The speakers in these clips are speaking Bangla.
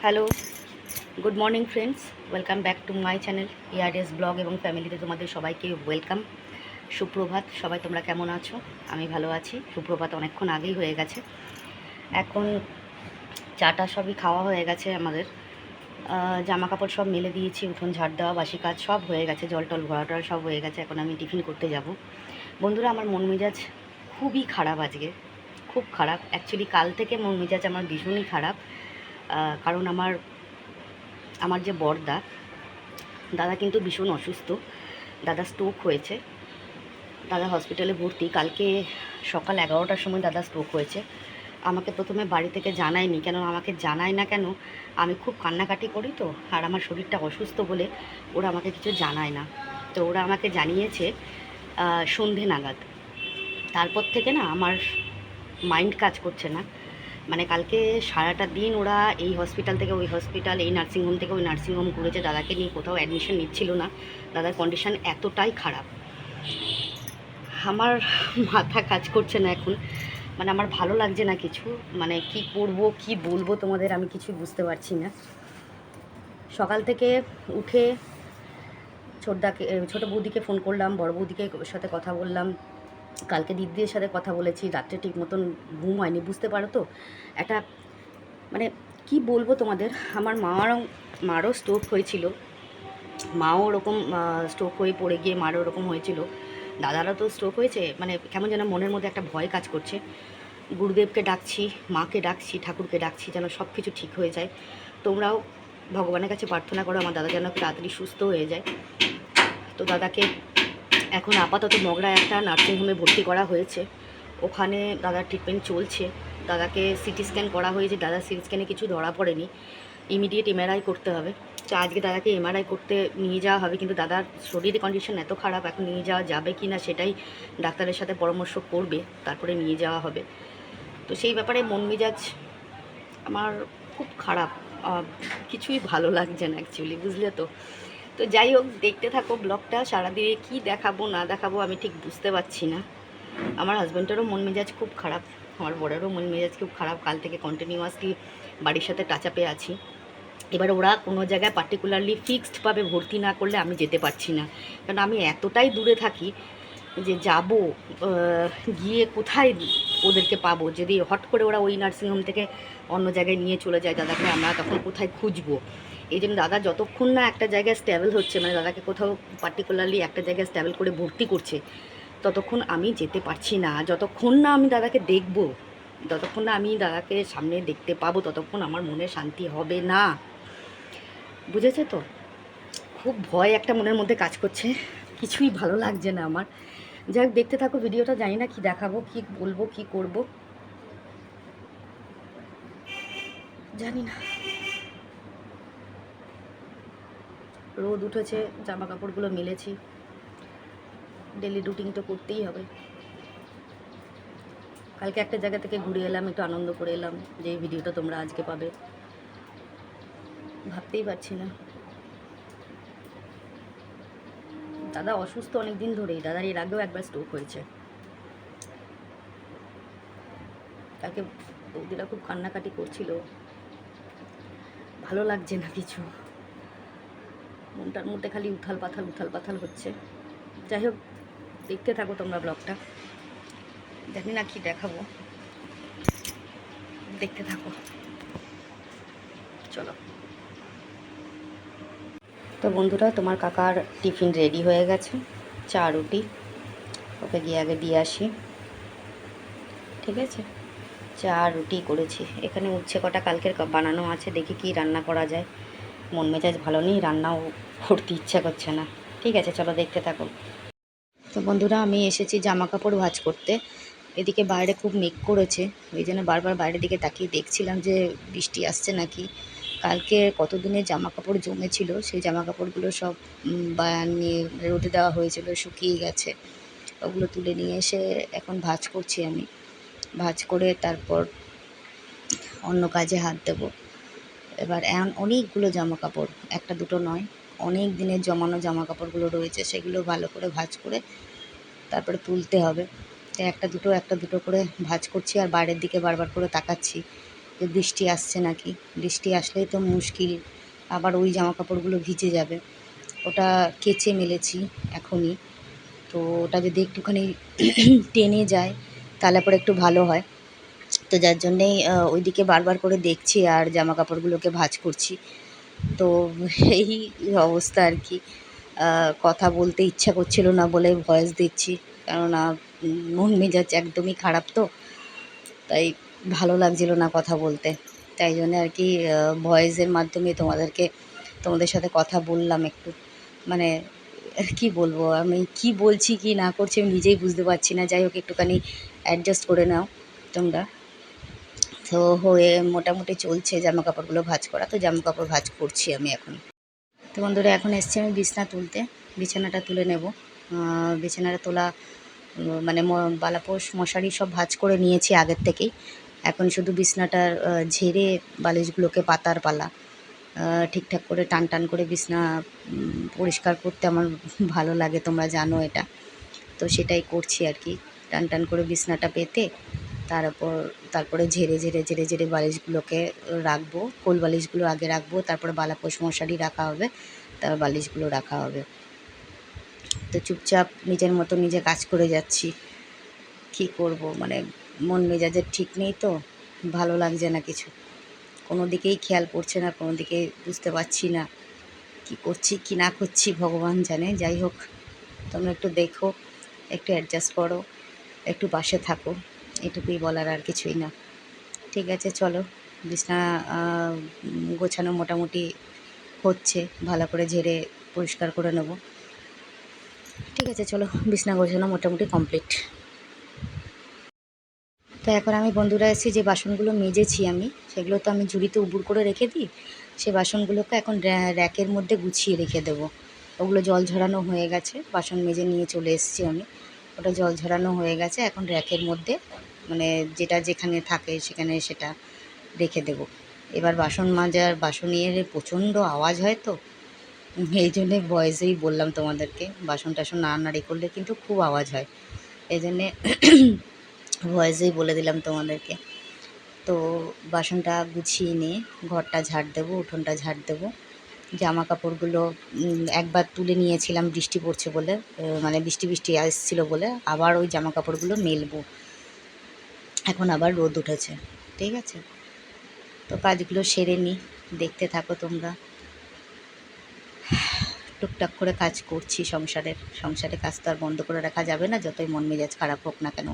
Hello, good morning friends, welcome back to my channel years blog এবং ফ্যামিলিতে তোমাদের সবাইকে ওয়েলকাম। সুপ্রভাত, সবাই তোমরা কেমন আছো? আমি ভালো আছি। সুপ্রভাত অনেকক্ষণ আগেই হয়ে গেছে। এখন চাটা সবই খাওয়া হয়ে গেছে আমাদের। জামা কাপড় সব মেলে দিয়েছি, উঠোন ঝাড় দেওয়া, বাসি কাজ সব হয়ে গেছে, জল টল ভরা টল সব হয়ে গেছে। এখন আমি টিফিন করতে যাব। বন্ধুরা, আমার মন মেজাজ খুবই খারাপ আজকে, খুব খারাপ। অ্যাকচুয়ালি কাল থেকে মন মেজাজ আমার ভীষণই খারাপ। কারণ আমার যে বড়দা, দাদা কিন্তু ভীষণ অসুস্থ। দাদা স্ট্রোক হয়েছে, দাদা হসপিটালে ভর্তি। কালকে সকাল 11টার সময় দাদা স্ট্রোক হয়েছে। আমাকে প্রথমে বাড়ি থেকে জানায়নি, কেন আমাকে জানায় না কেন, আমি খুব কান্নাকাটি করি তো, আর আমার শরীরটা অসুস্থ বলে ওরা আমাকে কিছু জানায় না। তো ওরা আমাকে জানিয়েছে সন্ধে নাগাদ। তারপর থেকে না আমার মাইন্ড কাজ করছে না। মানে কালকে সারাটা দিন ওরা এই হসপিটাল থেকে ওই হসপিটাল, এই নার্সিংহোম থেকে ওই নার্সিংহোম ঘুরেছে, দাদাকে নিয়ে কোথাও অ্যাডমিশন নিচ্ছিল না। দাদার কন্ডিশন এতটাই খারাপ, আমার মাথা কাজ করছে না এখন। মানে আমার ভালো লাগছে না কিছু, মানে কি করব কি বলবো তোমাদের, আমি কিছুই বুঝতে পারছি না। সকাল থেকে উঠে ছোটো বৌদিকে ফোন করলাম, বড় বৌদিকে সাথে কথা বললাম, কালকে দিদিদের সাথে কথা বলেছি। রাত্রে ঠিক মতন ঘুম হয়নি, বুঝতে পারো তো। একটা মানে কি বলবো তোমাদের, আমার মারও স্ট্রোক হয়েছিল, মাও ওরকম স্ট্রোক হয়ে পড়ে গিয়ে মারও ওরকম হয়েছিল, দাদারও তো স্ট্রোক হয়েছে। মানে কেমন যেন মনের মধ্যে একটা ভয় কাজ করছে। গুরুদেবকে ডাকছি, মাকে ডাকছি, ঠাকুরকে ডাকছি, যেন সব কিছু ঠিক হয়ে যায়। তোমরাও ভগবানের কাছে প্রার্থনা করো আমার দাদা যেন তাড়াতাড়ি সুস্থ হয়ে যায়। তো দাদাকে এখন আপাতত মগরায় একটা নার্সিংহোমে ভর্তি করা হয়েছে, ওখানে দাদার ট্রিটমেন্ট চলছে। দাদাকে সিটি স্ক্যান করা হয়েছে, দাদার সিটি স্ক্যানে কিছু ধরা পড়েনি, ইমিডিয়েট এমআরআই করতে হবে। তো আজকে দাদাকে এমআরআই করতে নিয়ে যাওয়া হবে, কিন্তু দাদার শরীরের কন্ডিশন এত খারাপ, এখন নিয়ে যাওয়া যাবে কি না সেটাই ডাক্তারের সাথে পরামর্শ করবে, তারপরে নিয়ে যাওয়া হবে। তো সেই ব্যাপারে মন মেজাজ আমার খুব খারাপ, কিছুই ভালো লাগছে না অ্যাকচুয়ালি, বুঝলে তো। তো যাই হোক, দেখতে থাকো ব্লগটা। সারাদিনে কি দেখাবো না দেখাবো আমি ঠিক বুঝতে পারছি না। আমার হাজব্যান্ডেরও মন মেজাজ খুব খারাপ, আমার বড়েরও মন মেজাজ খুব খারাপ। কাল থেকে কন্টিনিউয়াসলি বাড়ির সাথে টাচ আপে আছি। এবার ওরা কোনো জায়গায় পার্টিকুলারলি ফিক্সডভাবে ভর্তি না করলে আমি যেতে পারছি না, কারণ আমি এতটাই দূরে থাকি যে যাব গিয়ে কোথায় ওদেরকে পাবো। যদি হট করে ওরা ওই নার্সিংহোম থেকে অন্য জায়গায় নিয়ে চলে যায় দাদাকে, আমরা তখন কোথায় খুঁজবো। এই জন্য দাদা যতক্ষণ না একটা জায়গায় স্ট্যাবল হচ্ছে, মানে দাদাকে কোথাও পার্টিকুলারলি একটা জায়গায় স্ট্যাবল করে ভর্তি করছে, ততক্ষণ আমি যেতে পারছি না। যতক্ষণ না আমি দাদাকে দেখব, যতক্ষণ না আমি দাদাকে সামনে দেখতে পাবো, ততক্ষণ আমার মনে শান্তি হবে না, বুঝেছে তো। খুব ভয় একটা মনের মধ্যে কাজ করছে, কিছুই ভালো লাগছে না আমার। যাই হোক, দেখতে থাকো ভিডিওটা। জানি না কি দেখাবো, কি বলবো, কি করব জানি না। রোদ উঠেছে, জামা কাপড়গুলো মেলেছি, ডেলি রুটিন তো করতেই হবে। কালকে একটা জায়গা থেকে ঘুরে এলাম, একটু আনন্দ করে এলাম, যে এই ভিডিওটা তোমরা আজকে পাবে ভাবতেই পারছি না। দাদা অসুস্থ অনেক দিন ধরেই, দাদার এর আগেও একবার স্ট্রোক হয়েছে। কালকে বৌদিরা খুব কান্নাকাটি করছিল, ভালো লাগছে না কিছু, মনটার মধ্যে খালি উথাল পাথাল হচ্ছে। যাই হোক, দেখতে থাকো তোমরা ব্লগটা, জানি না কি দেখাবো, দেখতে থাকো, চলো। তো বন্ধুরা, তোমার কাকার টিফিন রেডি হয়ে গেছে, চা রুটি, ওকে গিয়ে আগে দিয়ে আসি, ঠিক আছে। চা রুটি করেছি, এখানে উচ্ছে কটা কালকের বানানো আছে, দেখি কি রান্না করা যায়। মন মেজাজ ভালো নেই, রান্নাও করতে ইচ্ছা করছে না। ঠিক আছে, চলো দেখতে থাকো। তো বন্ধুরা, আমি এসেছি জামা কাপড় ভাঁজ করতে। এদিকে বাইরে খুব মেঘ করেছে, ওই জন্য বারবার বাইরের দিকে তাকিয়ে দেখছিলাম যে বৃষ্টি আসছে নাকি। কালকে কতদিনের জামা কাপড় জমেছিল, সেই জামা কাপড়গুলো সব নিয়ে রোদে দেওয়া হয়েছিল, শুকিয়ে গেছে। ওগুলো তুলে নিয়ে এসে এখন ভাঁজ করছি আমি। ভাঁজ করে তারপর অন্য কাজে হাত দেব। এবার অনেকগুলো জামা কাপড়, একটা দুটো নয়, অনেক দিনের জমানো জামা কাপড়গুলো রয়েছে, সেগুলো ভালো করে ভাঁজ করে তারপরে তুলতে হবে। তো একটা দুটো করে ভাঁজ করছি, আর বাইরের দিকে বারবার করে তাকাচ্ছি যে বৃষ্টি আসছে নাকি, বৃষ্টি আসলেই তো মুশকিল, আবার ওই জামা কাপড়গুলো ভিজে যাবে। ওটা কেচে মেলেছি এখনই, তো ওটা যদি একটুখানি টেনে যায় তাহলে পরে একটু ভালো হয়। তো যার জন্যেই ওইদিকে বারবার করে দেখছি আর জামা কাপড়গুলোকে ভাঁজ করছি। তো এই অবস্থা আর কি। কথা বলতে ইচ্ছা করছিল না বলে ভয়েস দিচ্ছি, কেননা মন মেজাজ একদমই খারাপ, তো তাই ভালো লাগছিল না কথা বলতে। তাই জন্য আর কি ভয়েসের মাধ্যমে তোমাদের সাথে কথা বললাম একটু। মানে কি বলবো, আমি কি বলছি কি না করছি আমি নিজেই বুঝতে পারছি না। যাই হোক, একটুখানি অ্যাডজাস্ট করে নাও তোমরা। তো হয়ে মোটামুটি চলছে জামা কাপড়গুলো ভাঁজ করা, তো জামা কাপড় ভাঁজ করছি আমি এখন। তো বন্ধুরা, এখন এসছি আমি বিছানা তুলতে, বিছানাটা তুলে নেব। বিছানাটা তোলা মানে বালাপোষ মশারি সব ভাঁজ করে নিয়েছি আগের থেকেই। এখন শুধু বিছনাটার ঝেড়ে বালিশগুলোকে পাতার পালা। ঠিকঠাক করে টান টান করে বিছনা পরিষ্কার করতে আমার ভালো লাগে, তোমরা জানো এটা। তো সেটাই করছি আর কি, টান টান করে বিছনাটা পেতে তারপরে ঝেড়ে ঝেড়ে ঝেড়ে ঝেড়ে বালিশগুলোকে রাখবো। কোল বালিশগুলো আগে রাখবো, তারপরে বালাপোষ মশারি রাখা হবে, তারপর বালিশগুলো রাখা হবে। তো চুপচাপ নিজের মতো নিজে কাজ করে যাচ্ছি। কি করব, মানে মন মেজাজের ঠিক নেই, তো ভালো লাগছে না কিছু, কোনো দিকেই খেয়াল পড়ছে না, কোনো দিকে বুঝতে পারছি না কি করছি কি না করছি, ভগবান জানে। যাই হোক, তোমরা একটু দেখো, একটু অ্যাডজাস্ট করো, একটু পাশে থাকো, এটুকুই বলার, আর কিছুই না। ঠিক আছে, চলো। বিছনা গোছানো মোটামুটি হচ্ছে, ভালো করে ঝেড়ে পরিষ্কার করে নেব। ঠিক আছে, চলো, বিছনা গোছানো মোটামুটি কমপ্লিট। তো এখন আমি বন্ধুরা এসে যে বাসনগুলো মেজেছি আমি, সেগুলো তো আমি ঝুড়িতে উবুড় করে রেখে দিই। সে বাসনগুলোকে এখন র্যাকের মধ্যে গুছিয়ে রেখে দেবো। ওগুলো জল ঝরানো হয়ে গেছে, বাসন মেজে নিয়ে চলে এসেছি আমি। ওটা জল ঝরানো হয়ে গেছে, এখন র্যাকের মধ্যে মানে যেটা যেখানে থাকে সেখানে সেটা রেখে দেবো। এবার বাসন মাজার বাসনের প্রচণ্ড আওয়াজ হয়, তো এই জন্যে ভয়েসেই বললাম তোমাদেরকে, বাসন টাসন নাড়ানাড়ি করলে কিন্তু খুব আওয়াজ হয়, এই জন্যে ভয়েসেই বলে দিলাম তোমাদেরকে। তো বাসনটা গুছিয়ে নিয়ে ঘরটা ঝাড় দেবো, উঠোনটা ঝাড় দেবো। জামা কাপড়গুলো একবার তুলে নিয়েছিলাম বৃষ্টি পড়ছে বলে, মানে বৃষ্টি বৃষ্টি আসছিলো বলে, আবার ওই জামা কাপড়গুলো মেলবো। এখন আবার রোদ উঠেছে, ঠিক আছে। তো কাজগুলো সেরে নিই, দেখতে থাকো তোমরা। টুকটাক করে কাজ করছি সংসারে কাজ তো আর বন্ধ করে রাখা যাবে না, যতই মন মেজাজ খারাপ হোক না কেন।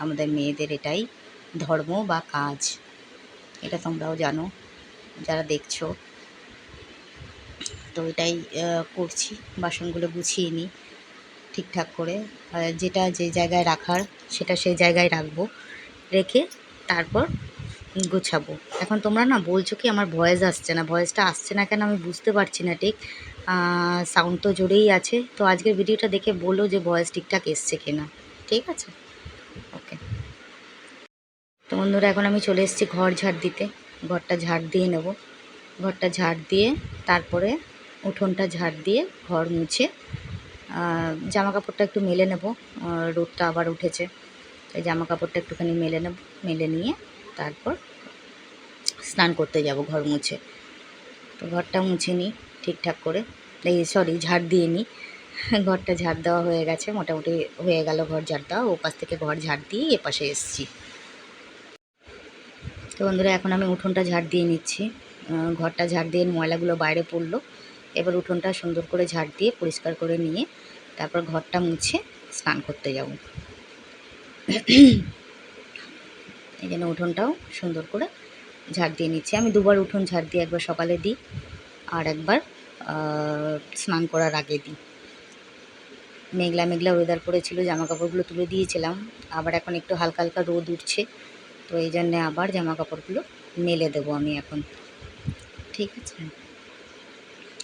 আমাদের মেয়েদের এটাই ধর্ম বা কাজ, এটা তোমরাও জানো যারা দেখছো। তো এটাই করছি, বাসনগুলো গুছিয়ে নিই ঠিকঠাক করে, যেটা যে জায়গায় রাখার সেটা সেই জায়গায় রাখবো, রেখে তারপর গোছাবো। এখন তোমরা না বলছো কি আমার ভয়েস আসছে না, ভয়েসটা আসছে না কেন আমি বুঝতে পারছি না ঠিক। সাউন্ড তো জোরেই আছে, তো আজকের ভিডিওটা দেখে বলো যে ভয়েস ঠিকঠাক এসছে কিনা, ঠিক আছে, ওকে। তো বন্ধুরা, এখন আমি চলে এসেছি ঘর ঝাড় দিতে, ঘরটা ঝাড় দিয়ে নেব। ঘরটা ঝাড় দিয়ে তারপরে উঠোনটা ঝাড় দিয়ে ঘর মুছে জামা কাপড়টা একটু মেলে নেব। রোদটা আবার উঠেছে, তাই জামা কাপড়টা একটুখানি মেলে নেব, মেলে নিয়ে তারপর স্নান করতে যাব ঘর মুছে। তো ঘরটা মুছে নিই ঠিকঠাক করে, ঝাড় দিয়ে নিই। ঘরটা ঝাড় দেওয়া হয়ে গেছে, মোটামুটি হয়ে গেল ঘর ঝাড় দেওয়া। ওপাশ থেকে ঘর ঝাড় দিয়ে এপাশে এসেছি। তো বন্ধুরা, এখন আমি উঠোনটা ঝাড় দিয়ে নিচ্ছি। ঘরটা ঝাড় দিয়ে ময়লাগুলো বাইরে পড়লো, এবার উঠোনটা সুন্দর করে ঝাড় দিয়ে পরিষ্কার করে নিয়ে তারপর ঘরটা মুছে স্নান করতে যাব। এই জন্য উঠোনটাও সুন্দর করে ঝাড় দিয়ে নিচ্ছি। আমি দুবার উঠোন ঝাড় দিই, একবার সকালে দিই আর একবার স্নান করার আগে দিই। মেঘলা মেঘলা ওয়েদার করেছিল, জামা কাপড়গুলো তুলে দিয়েছিলাম, আবার এখন একটু হালকা হালকা রোদ উঠছে, তো এই জন্যে আবার জামা কাপড়গুলো মেলে দেবো আমি এখন, ঠিক আছে।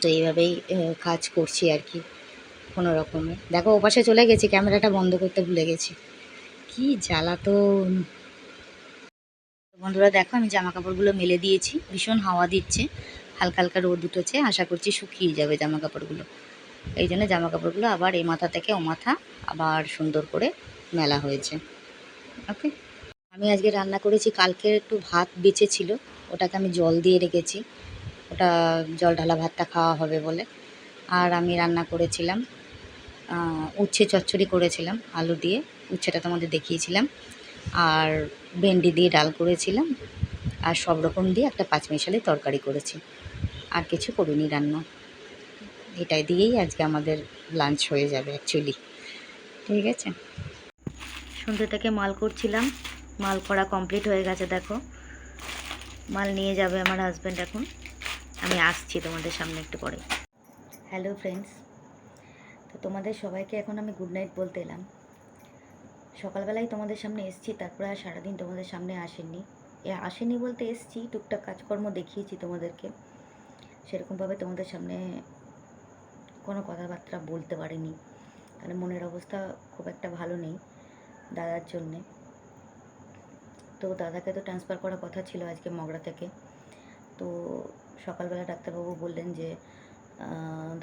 তো এইভাবেই কাজ করছি আর কি, কোনো রকমে। দেখো, ওপাশে চলে গেছি, ক্যামেরাটা বন্ধ করতে ভুলে গেছি, কি জ্বালাতন। বন্ধুরা দেখো, আমি জামা কাপড়গুলো মেলে দিয়েছি, ভীষণ হাওয়া দিচ্ছে, হালকা হালকা রোদ উঠেছে, আশা করছি শুকিয়ে যাবে জামা কাপড়গুলো। এই জন্য জামা কাপড়গুলো আবার এ মাথা থেকে ও মাথা আবার সুন্দর করে মেলা হয়েছে, ওকে। আমি আজকে রান্না করেছি, কালকের একটু ভাত বেঁচে ছিল, ওটাকে আমি জল দিয়ে রেখেছি, ওটা জল ঢালা ভাতটা খাওয়া হবে বলে। আর আমি রান্না করেছিলাম উচ্ছে চচ্চড়ি করেছিলাম আলু দিয়ে, উচ্ছেটা তোমাদের দেখিয়েছিলাম। আর ভেন্ডি দিয়ে ডাল করেছিলাম, আর সব রকম দিয়ে একটা পাঁচমিশালি তরকারি করেছি। আর কিছু করিনি রান্না, এটাই দিয়েই আজকে আমাদের লাঞ্চ হয়ে যাবে অ্যাকচুয়ালি। ঠিক আছে, সন্ধ্যে থেকে মাল করছিলাম, মাল করা কমপ্লিট হয়ে গেছে। দেখো, মাল নিয়ে যাবে আমার হাজব্যান্ড এখন। আমি আসছি তোমাদের সামনে একটু পরে। হ্যালো ফ্রেন্ডস, তো তোমাদের সবাইকে এখন আমি গুড নাইট বলতে এলাম। সকালবেলায় তোমাদের সামনে এসছি, তারপরে আর সারাদিন তোমাদের সামনে আসেনি বলতে এসছি, টুকটাক কাজকর্ম দেখিয়েছি তোমাদেরকে। সেরকমভাবে তোমাদের সামনে কোনো কথাবার্তা বলতে পারিনি, কারণ মনের অবস্থা খুব একটা ভালো নেই দাদার জন্যে। তো দাদাকে তো ট্রান্সফার করার কথা ছিল আজকে মগরা থেকে। তো সকালবেলা ডাক্তারবাবু বললেন যে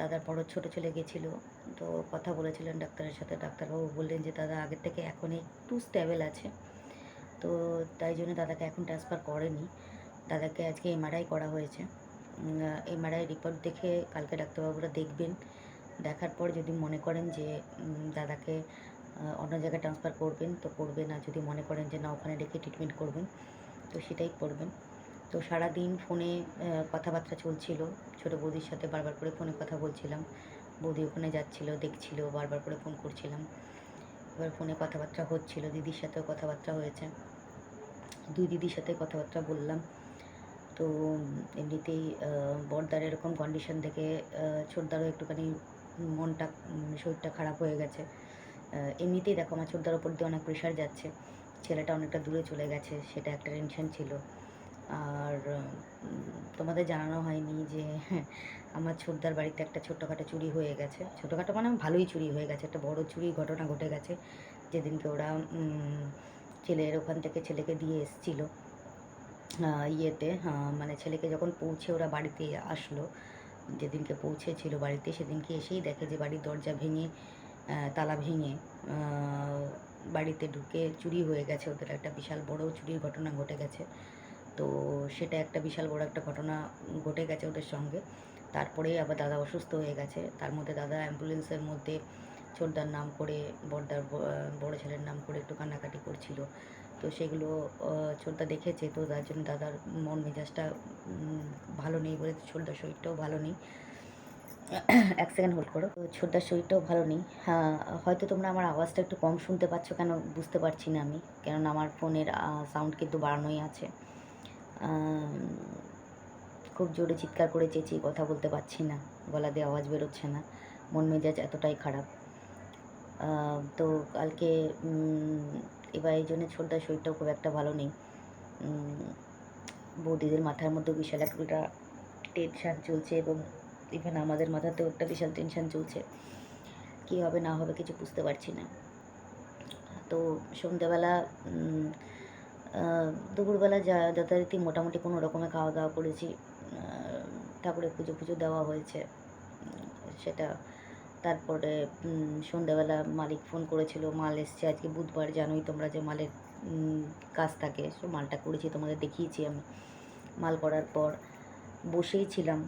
দাদার বড় ছোটো ছেলে গেছিলো, তো কথা বলেছিলেন ডাক্তারের সাথে। ডাক্তারবাবু বললেন যে দাদা আগের থেকে এখন একটু স্টেবল আছে, তো তাই জন্য দাদাকে এখন ট্রান্সফার করেনি। দাদাকে আজকে এমআরআই করা হয়েছে। এমআরআই রিপোর্ট দেখে কালকে ডাক্তারবাবুরা দেখবেন, দেখার পর যদি মনে করেন যে দাদাকে অন্য জায়গায় ট্রান্সফার করবেন তো করবেন, আর যদি মনে করেন যে না ওখানে রেখে ট্রিটমেন্ট করবেন তো সেটাই করবেন। তো সারাদিন ফোনে কথাবার্তা চলছিল, ছোটো বৌদির সাথে বারবার করে ফোনে কথা বলছিলাম। বৌদি ওখানে যাচ্ছিল, দেখছিল, বারবার করে ফোন করছিলাম। এবার ফোনে কথাবার্তা হচ্ছিল, দিদির সাথেও কথাবার্তা হয়েছে, দুই দিদির সাথে কথাবার্তা বললাম। তো এমনিতেই বড়দার এরকম কন্ডিশন থেকে ছোটদারও একটুখানি মনটা শরীরটা খারাপ হয়ে গেছে। এমনিতেই দেখো আমার ছোটদার ওপর দিয়ে অনেক প্রেশার যাচ্ছে, ছেলেটা অনেকটা দূরে চলে গেছে, সেটা একটা টেনশন ছিল। আর তোমাদের জানানো হয়নি যে আমার ছোটদার বাড়িতে একটা ছোট্টখাটো চুরি হয়ে গেছে। ছোটোখাটো মানে ভালোই চুরি হয়ে গেছে, একটা বড় চুরির ঘটনা ঘটে গেছে। যেদিনকে ওরা ছেলের ওখান থেকে ছেলেকে দিয়ে এসেছিলো ইয়েতে, মানে ছেলেকে যখন পৌঁছে ওরা বাড়িতে আসলো, যেদিনকে পৌঁছেছিল বাড়িতে সেদিনকে এসেই দেখে যে বাড়ির দরজা ভেঙে, তালা ভেঙে বাড়িতে ঢুকে চুরি হয়ে গেছে। ওদের একটা বিশাল বড় চুরির ঘটনা ঘটে গেছে। তো সেটা একটা বিশাল বড় একটা ঘটনা ঘটে গেছে ওদের সঙ্গে। তারপরেই আবার দাদা অসুস্থ হয়ে গেছে। তার মধ্যে দাদা অ্যাম্বুলেন্সের মধ্যে ছোটদার নাম করে, বড়দার বড় ছেলের নাম করে একটু কান্নাকাটি করছিল। তো সেগুলো ছোটদা দেখেছে, তো তার জন্য দাদার মন মেজাজটা ভালো নেই বলে, ছোটদার শরীরটাও ভালো নেই। এক সেকেন্ড হোল্ড করো। তো ছোটদার শরীরটাও ভালো নেই। হ্যাঁ, হয়তো তোমরা আমার আওয়াজটা একটু কম শুনতে পাচ্ছ, কেন বুঝতে পারছি না আমি, কেননা আমার ফোনের সাউন্ড কিন্তু বাড়ানোই আছে। খুব জোরে চিৎকার করে চেঁচিয়ে কথা বলতে পারছি না, গলা দিয়ে আওয়াজ বেরোচ্ছে না, মন মেজাজ এতটাই খারাপ। তো কালকে এবার এই জন্য ছোটদার শরীরটাও খুব একটা ভালো নেই। বৌদিদের মাথার মধ্যে বিশাল একটা টেনশান চলছে, এবং ইভেন আমাদের মাথাতেও একটা বিশাল টেনশান চলছে। কী হবে না হবে কিছু বুঝতে পারছি না। তো সন্ধ্যেবেলা দুপুরবেলা যথারীতি মোটামুটি কোনো রকমে খাওয়া দাওয়া করেছি, ঠাকুরের পুজো দেওয়া হয়েছে সেটা। তারপরে সন্ধ্যাবেলা মালিক ফোন করেছিল, মাল এসছে আজকে বুধবার, জানোই তোমরা যে মালের কাজ থাকে, সো মালটা করেছি, তোমাদের দেখিয়েছি আমি। মাল করার পর বসেই ছিলাম,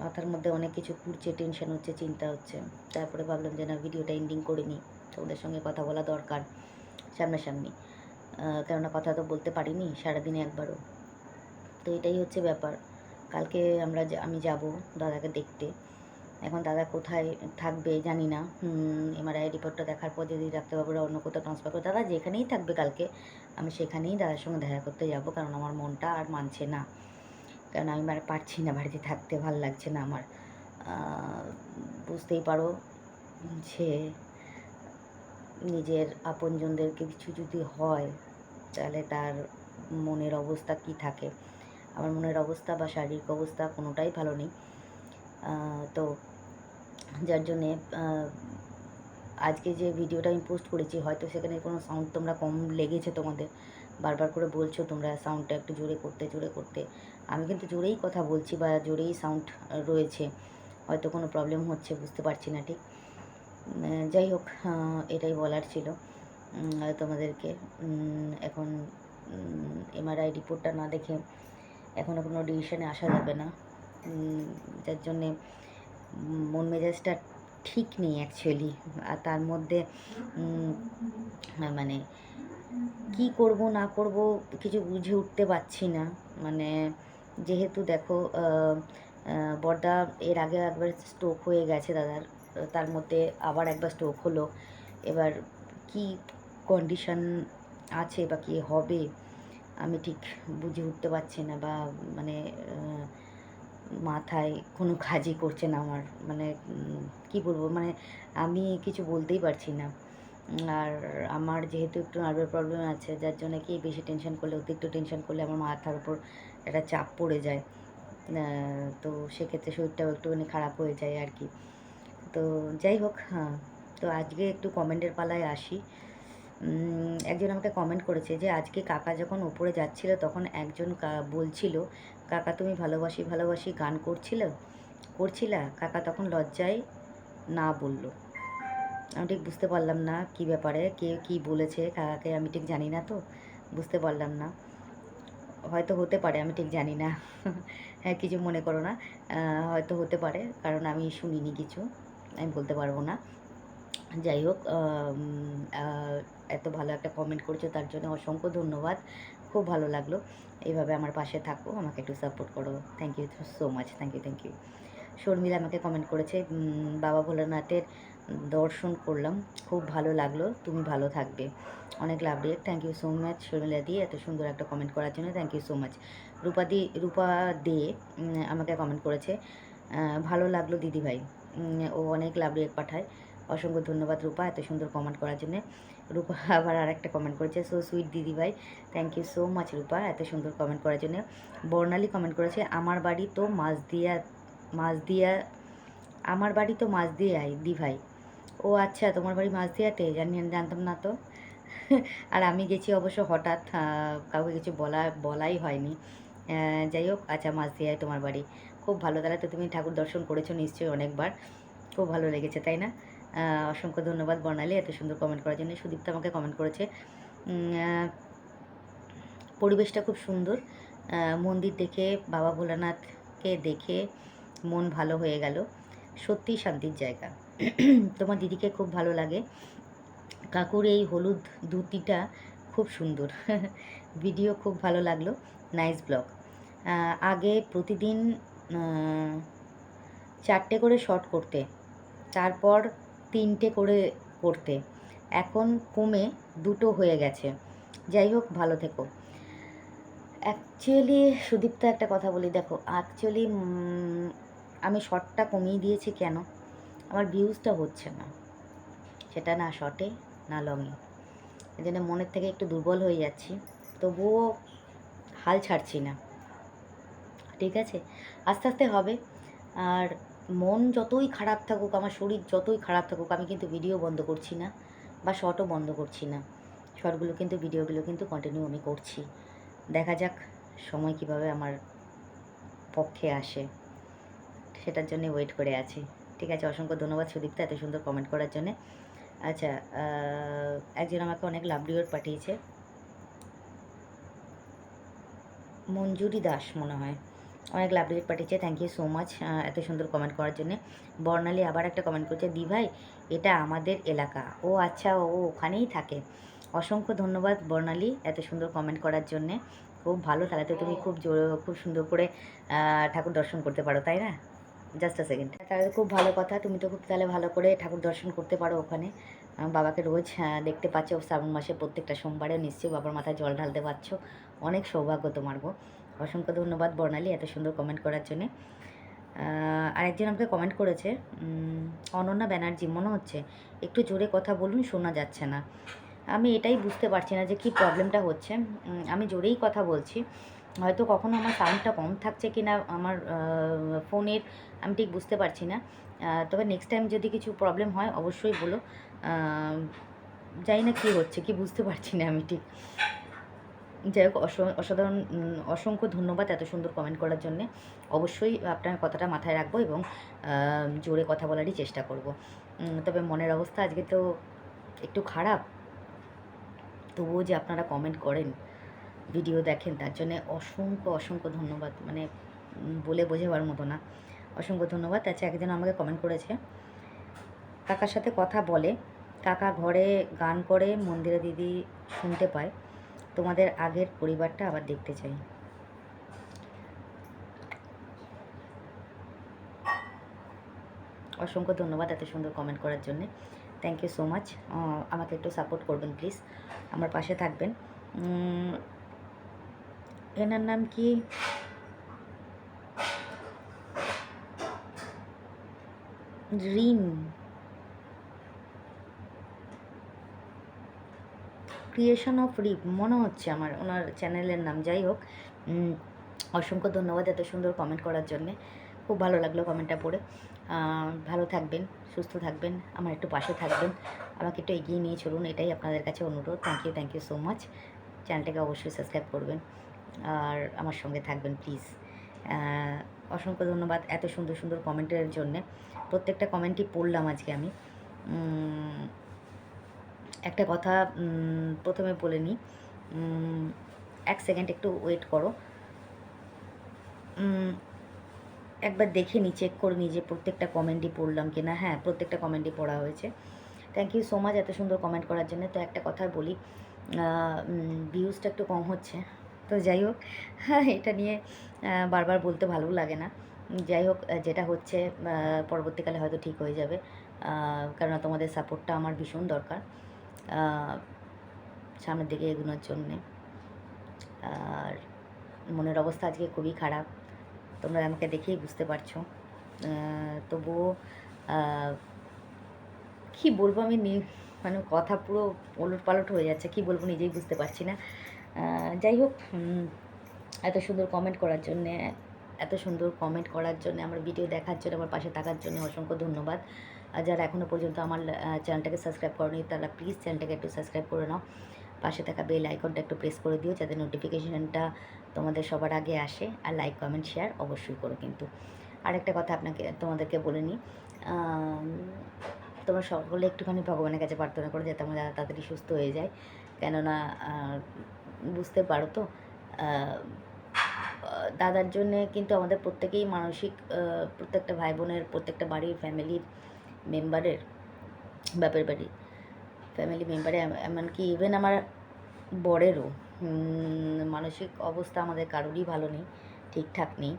মাথার মধ্যে অনেক কিছু ঘুরছে, টেনশন হচ্ছে, চিন্তা হচ্ছে। তারপরে ভাবলাম যে না, ভিডিওটা এন্ডিং করে নিই, তোমাদের সঙ্গে কথা বলা দরকার সামনাসামনি, কেননা কথা তো বলতে পারিনি সারাদিনে একবারও। তো এটাই হচ্ছে ব্যাপার। কালকে আমি যাব দাদাকে দেখতে। এখন দাদা কোথায় থাকবে জানি না। এমআরআই রিপোর্টটা দেখার পর যদি ডাক্তারবাবুরা অন্য কোথাও ট্রান্সফার করে, দাদা যেখানেই থাকবে কালকে আমি সেখানেই দাদার সঙ্গে দেখা করতে যাব, কারণ আমার মনটা আর মানছে না, কারণ আমি আর পারছি না বাড়িতে থাকতে, ভালো লাগছে না আমার। বুঝতেই পারো যে নিজের আপনজনদেরকে কিছু যদি হয় তাহলে তার মনের অবস্থা কি থাকে। আমার মনের অবস্থা বা শারীরিক অবস্থা কোনোটাই ভালো নেই। তো যার জন্যে আজকে যে ভিডিওটা আমি পোস্ট করেছি, হয়তো সেখানে কোনো সাউন্ড তোমরা কম লেগেছে, তোমাদের বারবার করে বলছো তোমরা সাউন্ডটা একটু জোরে করতে। আমি কিন্তু জোরেই কথা বলছি বা জোরেই সাউন্ড রয়েছে, হয়তো কোনো প্রবলেম হচ্ছে, বুঝতে পারছি না ঠিক। যাই হোক, এটাই বলার ছিল। তোমাদেরকে। এখন এমআরআই রিপোর্টটা না দেখে এখনও কোনো ডিসিশনে আসা যাবে না, যার জন্যে মন মেজাজটা ঠিক নেই অ্যাকচুয়ালি। আর তার মধ্যে মানে কি করব না করব কিছু বুঝে উঠতে পারছি না। মানে যেহেতু দেখো বড়দা এর আগে একবার স্ট্রোক হয়ে গেছে দাদার, তার মধ্যে আবার একবার স্ট্রোক হলো। এবার কি কন্ডিশন আছে বা কী হবে আমি ঠিক বুঝে উঠতে পারছি না, বা মানে মাথায় কোনো কাজই করছে না আমার। মানে কি বলবো, মানে আমি কিছু বলতেই পারছি না। আর আমার যেহেতু একটু নার্ভের প্রবলেম আছে, যার জন্য কি বেশি টেনশন করলে, অতিরিক্ত টেনশন করলে আমার মাথার উপর একটা চাপ পড়ে যায়। তো সেক্ষেত্রে শরীরটাও একটুখানি খারাপ হয়ে যায় আর কি। তো যাই হোক, হ্যাঁ, তো আজকে একটু কমেন্টের পালায় আসি। একজন আমাকে কমেন্ট করেছে যে আজকে কাকা যখন উপরে যাচ্ছিল তখন একজন বলছিল, কাকা তুমি ভালোবাসি ভালোবাসি গান করছিলা, কাকা তখন লজ্জায় না বললো। আমি ঠিক বুঝতে পারলাম না কি ব্যাপারে, কে কি বলেছে কাকাকে, আমি ঠিক জানি না, তো বুঝতে পারলাম না। হয়তো হতে পারে, আমি ঠিক জানি না। হ্যাঁ, কিছু মনে করো না, হয়তো হতে পারে, কারণ আমি শুনিনি কিছু, আমি বলতে পারবো না। যাই হোক, এত ভালো একটা কমেন্ট করেছো তার জন্য অসংখ্য ধন্যবাদ, খুব ভালো লাগলো। এইভাবে আমার পাশে থাকো, আমাকে একটু সাপোর্ট করো। Thank you so much, thank you. Sharmila আমাকে কমেন্ট করেছে, বাবা ভোলানাথের দর্শন করলাম, খুব ভালো লাগলো, তুমি ভালো থাকবে, অনেক love react. Thank you so much Sharmila di, এত সুন্দর একটা কমেন্ট করার জন্য thank you so much. Rupa De আমাকে কমেন্ট করেছে, ভালো লাগলো দিদিভাই। ও অনেক লাভ রিয়েক্ট পাঠায়, অসংখ্য ধন্যবাদ রূপা এত সুন্দর কমেন্ট করার জন্য। রূপা আবার আর একটা কমেন্ট করেছে, সো সুইট দিদিভাই, থ্যাংক ইউ সো মাচ রূপা এত সুন্দর কমেন্ট করার জন্য। বর্ণালী কমেন্ট করেছে, আমার বাড়ি তো আমার বাড়ি তো মাঝদিয়ায় দি ভাই। ও আচ্ছা, তোমার বাড়ি মাঝদিয়াতে, জানতাম না তো। আর আমি গেছি অবশ্য হঠাৎ, কাউকে কিছু বলাই হয়নি। যাই হোক, আচ্ছা মাঝদিয়ায় তোমার বাড়ি, খুব ভালো। তাহলে তো তুমি ঠাকুর দর্শন করেছো নিশ্চয়ই অনেকবার, খুব ভালো লেগেছে তাই না? অসংখ্য ধন্যবাদ বর্ণালী এত সুন্দর কমেন্ট করার জন্য। সুদীপ্তা আমাকে কমেন্ট করেছে, পরিবেশটা খুব সুন্দর, মন্দির দেখে বাবা ভোলানাথকে দেখে মন ভালো হয়ে গেল, সত্যিই শান্তির জায়গা। তোমার দিদিকে খুব ভালো লাগে, কাকুর এই হলুদ ধুতিটা খুব সুন্দর। ভিডিও খুব ভালো লাগলো, নাইস ব্লগ। আগে প্রতিদিন 4টে করে শর্ট করতে, তারপর 3টে করে করতে, এখন কমে 2টো হয়ে গেছে। যাই হোক, ভালো থেকো। অ্যাকচুয়ালি সুদীপ্তা একটা কথা বলি, দেখো অ্যাকচুয়ালি আমি শর্টটা কমিয়ে দিয়েছি কেন, আমার ভিউজটা হচ্ছে না, সেটা না শর্টে না লংয়ে, এই জন্য মনের থেকে একটু দুর্বল হয়ে যাচ্ছি, তবুও হাল ছাড়ছি না। ঠিক আছে, আস্তে আস্তে হবে। আর মন যতই খারাপ থাকুক, আমার শরীর যতই খারাপ থাকুক, আমি কিন্তু ভিডিও বন্ধ করছি না, বা শর্টও বন্ধ করছি না। শর্টগুলো কিন্তু, ভিডিওগুলো কিন্তু কন্টিনিউ আমি করছি। দেখা যাক সময় কিভাবে আমার পক্ষে আসে, সেটার জন্য ওয়েট করে আছি। ঠিক আছে, অসংখ্য ধন্যবাদ সুদীপ্তা এত সুন্দর কমেন্ট করার জন্যে। আচ্ছা, একজন আমাকে অনেক লাভ রিওয়ার্ড পাঠিয়েছে, মঞ্জুরি দাস মনে হয়, অনেক লাভ রিওয়ার্ড পাঠিয়েছে, থ্যাংক ইউ সো মাচ এত সুন্দর কমেন্ট করার জন্য। বর্ণালী আবার একটা কমেন্ট করছে, দি ভাই এটা আমাদের এলাকা। ও আচ্ছা, ও ওখানেই থাকে। অসংখ্য ধন্যবাদ বর্ণালী এত সুন্দর কমেন্ট করার জন্যে, খুব ভালো। তাহলে তো তুমি খুব সুন্দর করে ঠাকুর দর্শন করতে পারো, তাই না? জাস্ট আ সেকেন্ড, তাহলে খুব ভালো কথা, তুমি তো খুব তাহলে ভালো করে ঠাকুর দর্শন করতে পারো ওখানে। বাবাকে রোজ দেখতে পাচ্ছ, শ্রাবণ মাসে প্রত্যেকটা সোমবারে নিশ্চয়ই বাবার মাথায় জল ঢালতে পারছো, অনেক সৌভাগ্য তোমার গো। অসংখ্য ধন্যবাদ বর্ণালী এত সুন্দর কমেন্ট করার জন্যে। আরেকজন আমাকে কমেন্ট করেছে, অনন্যা ব্যানার্জি মনে হচ্ছে, একটু জোরে কথা বলুন, শোনা যাচ্ছে না। আমি এটাই বুঝতে পারছি না যে কী প্রবলেমটা হচ্ছে। আমি জোরেই কথা বলছি, হয়তো কখনো আমার সাউন্ডটা কম থাকছে কি না আমার ফোনের, আমি ঠিক বুঝতে পারছি না। তবে নেক্সট টাইম যদি কিছু প্রবলেম হয় অবশ্যই বলো। জানি না কী হচ্ছে, কি বুঝতে পারছি না আমি ঠিক। যাই হোক, অসাধারণ, অসংখ্য ধন্যবাদ এত সুন্দর কমেন্ট করার জন্যে। অবশ্যই আপনার কথাটা মাথায় রাখবো এবং জোরে কথা বলারই চেষ্টা করব। তবে মনের অবস্থা আজকে তো একটু খারাপ, তবুও যে আপনারা কমেন্ট করেন, ভিডিও দেখেন, তার জন্য অসংখ্য অসংখ্য ধন্যবাদ। মানে বলে বোঝাবার মতো না, অসংখ্য ধন্যবাদ। আচ্ছা, একজন আমাকে কমেন্ট করেছে, কাকার সাথে কথা বলে, কাকা ঘরে গান করে, মন্দিরে দিদি শুনতে পায়, তোমাদের আগের পরিবারটা আবার দেখতে চাই। অসংখ্য ধন্যবাদ এত সুন্দর কমেন্ট করার জন্য। Thank you so much. আমাকে একটু সাপোর্ট করবেন প্লিজ, আমার পাশে থাকবেন। এনার নাম কি, রিন ক্রিয়েশন অফ রিপ মনে হচ্ছে আমার ওনার চ্যানেলের নাম। যাই হোক, অসংখ্য ধন্যবাদ এত সুন্দর কমেন্ট করার জন্যে। খুব ভালো লাগলো কমেন্টটা পড়ে। ভালো থাকবেন, সুস্থ থাকবেন, আমার একটু পাশে থাকবেন, আমাকে একটু এগিয়ে নিয়ে চলুন, এটাই আপনাদের কাছে অনুরোধ। Thank you so much. চ্যানেলটাকে অবশ্যই সাবস্ক্রাইব করবেন আর আমার সঙ্গে থাকবেন প্লিজ। অসংখ্য ধন্যবাদ এত সুন্দর সুন্দর কমেন্টের জন্যে। প্রত্যেকটা কমেন্টই পড়লাম আজকে আমি। একটা কথা প্রথমে বলে নিই, এক সেকেন্ড একটু ওয়েট করো। একবার দেখে নিই, চেক করে নিই যে প্রত্যেকটা কমেন্টই পড়লাম কি না। হ্যাঁ, প্রত্যেকটা কমেন্টই পড়া হয়েছে। থ্যাংক ইউ সো মাচ এত সুন্দর কমেন্ট করার জন্য। তো একটা কথা বলি, ভিউজটা একটু কম হচ্ছে, তো যাই হোক, হ্যাঁ, এটা নিয়ে বারবার বলতে ভালো লাগে না। যাই হোক, যেটা হচ্ছে পরবর্তীকালে হয়তো ঠিক হয়ে যাবে, কেননা তোমাদের সাপোর্টটা আমার ভীষণ দরকার সামনের দিকে এগোনোর জন্যে। আর মনের অবস্থা আজকে খুবই খারাপ, তোমরা আমাকে দেখেই বুঝতে পারছো। তবুও কী বলবো আমি, মানে কথা পুরো ওলট পালট হয়ে যাচ্ছে, কী বলবো নিজেই বুঝতে পারছি না। যাই হোক, এত সুন্দর কমেন্ট করার জন্যে, এত সুন্দর কমেন্ট করার জন্য, আমার ভিডিও দেখার জন্য, আমার পাশে থাকার জন্য অসংখ্য ধন্যবাদ। আর যারা এখনও পর্যন্ত আমার চ্যানেলটাকে সাবস্ক্রাইব করেনি, তারা প্লিজ চ্যানেলটাকে একটু সাবস্ক্রাইব করে নাও, পাশে থাকা বেল আইকনটা একটু প্রেস করে দিও, যাতে নোটিফিকেশানটা তোমাদের সবার আগে আসে। আর লাইক কমেন্ট শেয়ার অবশ্যই করো কিন্তু। আরেকটা কথা তোমাদেরকে বলে নিই, তোমরা সকলে একটুখানি ভগবানের কাছে প্রার্থনা করো যাতে আমার দাদা তাড়াতাড়ি সুস্থ হয়ে যায়। কেননা বুঝতে পারো তো, দাদার জন্যে কিন্তু আমাদের প্রত্যেকেই মানসিক, প্রত্যেকটা ভাই বোনের, প্রত্যেকটা বাড়ির ফ্যামিলির মেম্বারের, বাপের বাড়ি ফ্যামিলি মেম্বারে, এমনকি ইভেন আমার বরেরও মানসিক অবস্থা আমাদের কারোরই ভালো নেই, ঠিকঠাক নেই।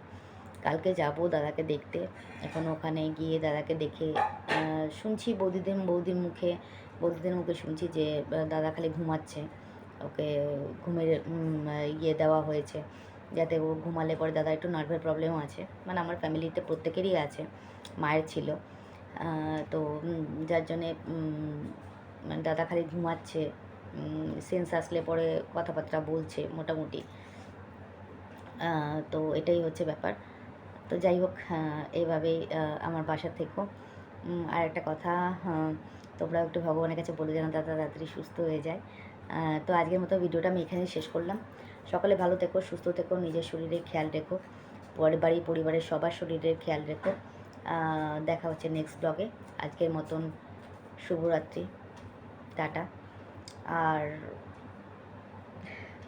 কালকে যাব দাদাকে দেখতে, এখন ওখানে গিয়ে দাদাকে দেখে শুনছি বৌদিদের মুখে শুনছি যে দাদা খালি ঘুমাচ্ছে, ওকে ঘুমের ইয়ে দেওয়া হয়েছে, যাতে ও ঘুমালে পরে, দাদা একটু নার্ভের প্রবলেমও আছে, মানে আমার ফ্যামিলিতে প্রত্যেকেরই আছে, মায়ের ছিল, তো যার জন্যে মানে দাদা খালি ঘুমাচ্ছে, সেন্স আসলে পরে কথাবার্তা বলছে মোটামুটি। তো এটাই হচ্ছে ব্যাপার। তো যাই হোক, এইভাবেই আমার বাসা থেকো। আর একটা কথা, তোমরা একটু ভগবানের কাছে বলে যেন দাদা তাড়াতাড়ি সুস্থ হয়ে যায়। তো আজকের মতো ভিডিওটা আমি এখানেই শেষ করলাম। সকলে ভালো থেকো, সুস্থ থেকো, নিজের শরীরের খেয়াল রেখো, পরিবারের সবার শরীরের খেয়াল রেখো। দেখা হচ্ছে নেক্সট ব্লগে। আজকের মতন শুভরাত্রি, টাটা। আর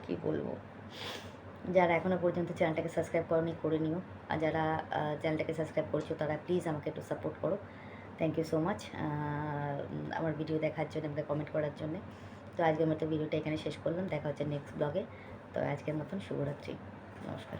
কি বলবো, যারা এখনও পর্যন্ত চ্যানেলটাকে সাবস্ক্রাইব করনি করে নিও, আর যারা চ্যানেলটাকে সাবস্ক্রাইব করছো তারা প্লিজ আমাকে একটু সাপোর্ট করো। থ্যাংক ইউ সো মাচ আমার ভিডিও দেখার জন্য, আমাকে কমেন্ট করার জন্য। তো আজকের মতো ভিডিওটা এখানে শেষ করলাম, দেখা হচ্ছে নেক্সট ব্লগে। তো আজকের মতন শুভরাত্রি, নমস্কার।